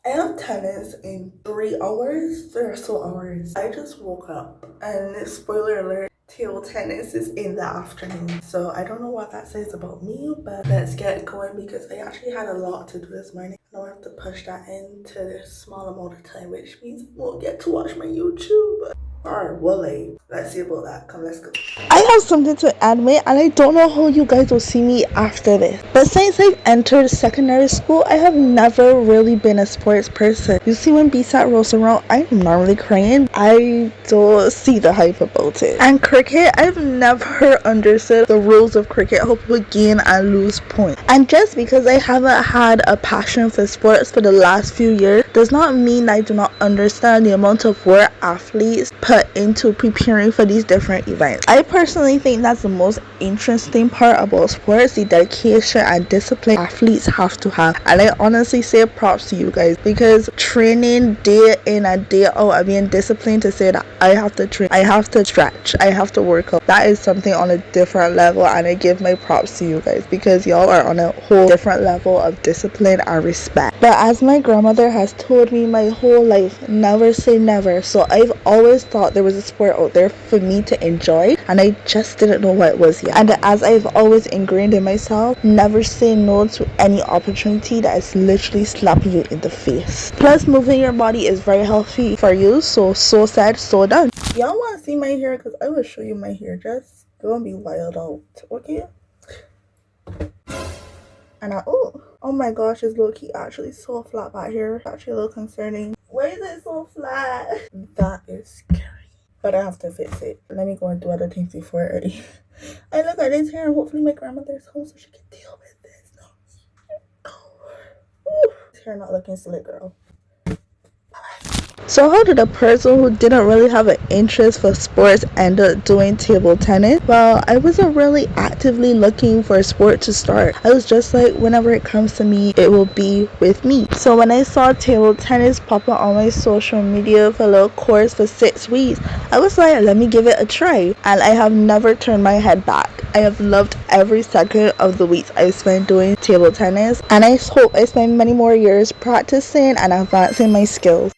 I have tennis in 3 hours, 3 or so hours. I just woke up and spoiler alert, table tennis is in the afternoon. So I don't know what that says about me, but let's get going because I actually had a lot to do this morning. Now I have to push that into this small amount of time, which means I won't get to watch my YouTube. Or will I? Let's see about that. Come, let's go. I have something to admit, and I don't know how you guys will see me after this. But since I've entered secondary school, I have never really been a sports person. You see, when BSAT rolls around, I'm normally crying. I don't see the hype about it. And cricket, I've never understood the rules of cricket, how people gain and lose points. And just because I haven't had a passion for sports for the last few years does not mean I do not understand the amount of work athletes put into preparing for these different events. I personally think that's the most interesting part about sports, the dedication and discipline athletes have to have. And I honestly say props to you guys, because training day in and day out and being disciplined to say that I have to train, I have to stretch, I have to work out, that is something on a different level, and I give my props to you guys because y'all are on a whole different level of discipline and respect. But as my grandmother has told me my whole life, never say never. So I've always thought there was a sport out there for me to enjoy, and I just didn't know what it was yet. And as I've always ingrained in myself, never say no to any opportunity that is literally slapping you in the face. Plus, moving your body is very healthy for you, so said, so done. Y'all want to see my hair? Because I will show you my hair. Just don't be wild out, okay? And oh my gosh, it's low-key actually so flat back here. It's actually a little concerning. Why is it so flat? That is scary. But I have to fix it. Let me go and do other things before I look at this hair, and hopefully my grandmother's home so she can deal with this. No. This hair not looking slick, girl. So how did a person who didn't really have an interest for sports end up doing table tennis? Well, I wasn't really actively looking for a sport to start. I was just like, whenever it comes to me, it will be with me. So when I saw table tennis pop up on my social media for a little course for 6 weeks, I was like, let me give it a try. And I have never turned my head back. I have loved every second of the weeks I spent doing table tennis, and I hope I spend many more years practicing and advancing my skills.